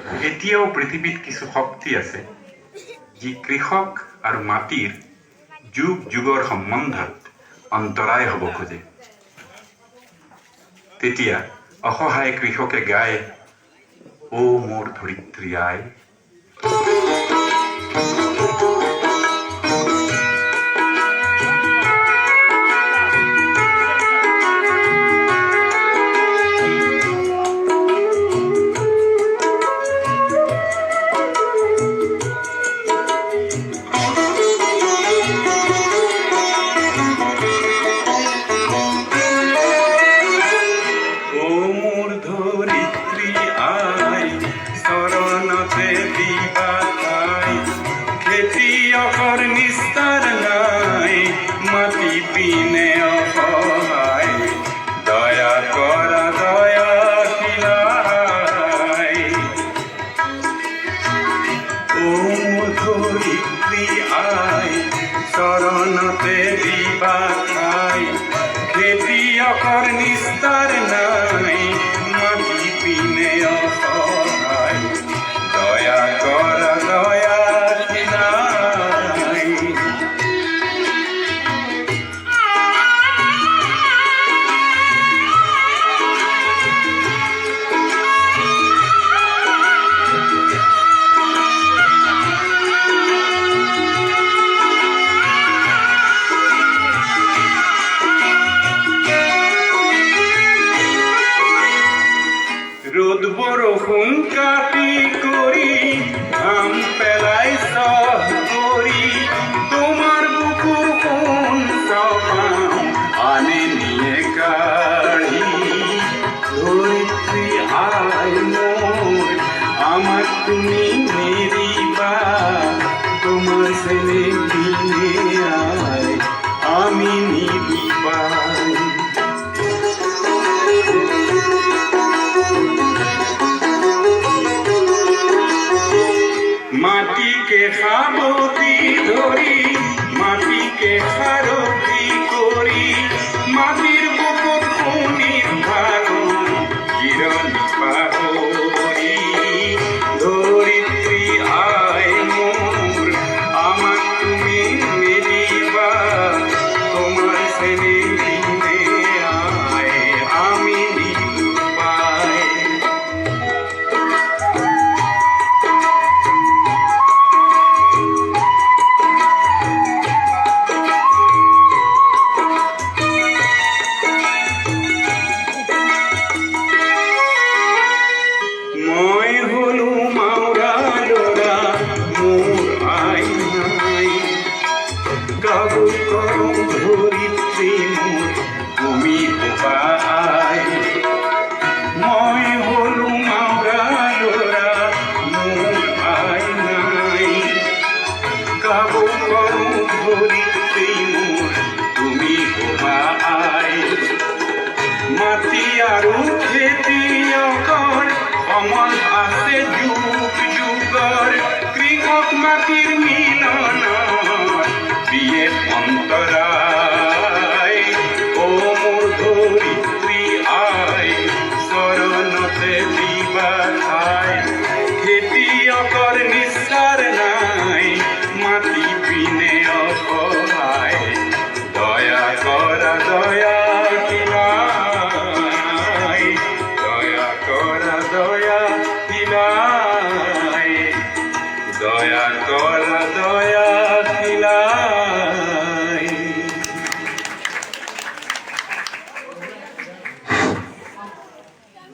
এতিয়াও পৃথিৱীত কিছু শক্তি আছে যি কৃষক আৰু মাটিৰ যুগ যুগৰ সম্বন্ধত অন্তৰায় হ'ব খোজে। তেতিয়া অসহায় কৃষকে গায়, ও মোৰ ধৰিত্ৰী আই। খেতিয়কৰ নিস্তাৰ নাই, মাটি পিনে অসহায়, দয়া কৰা দয়াশীলাই। ও মোৰ ধৰিত্ৰী আই, চৰণতে দিবা ঠাই, খেতিয়কৰ নিস্তাৰ নাই, মাটি পিনে অসহায়, দয়া কৰা দয়া। রোদ বৰষুণ কাটি কৰি ঘাম পেলাই চহ কৰি, তোমাৰ বুকুৰ সোণ চপাওঁ আনে নিয়ে কাঢ়ি। ধৰিত্ৰী আই মোৰ, আমাক তুমি নেৰিবা, তোমাৰ চেনেহ দিনে আই আমি নিদিবা। মাটিকে সাবতি ধৰি, মাটিকে সাৰথি কৰি, মাটিৰ বুকুত সোণীৰ ভাগন জিৰণি পাহৰি। ধৰিত্ৰী আই মোৰ, আমাক তুমি নেৰিবা, তোমাৰ চেনেহ দিনে আই আমি নিদিবাই। মই হলো মাউৰা ল'ৰা, মোৰ আই নাই, গাব কৰোঁ ধৰিত্ৰী মোৰ, তুমি হবা আই। মই হলো মাউৰা ল'ৰা, মোৰ আই নাই, গাব কৰোঁ ধৰিত্ৰী মোৰ, তুমি হবা আই। মাটি আৰু খেতিয়কৰ সমল আছে যুগ যুগৰ, কৃষক মাটিৰ মিলনৰ দিয়ে অন্তৰায়। ও মোৰ ধৰিত্ৰী আই, চৰণতে দিবা ঠাই,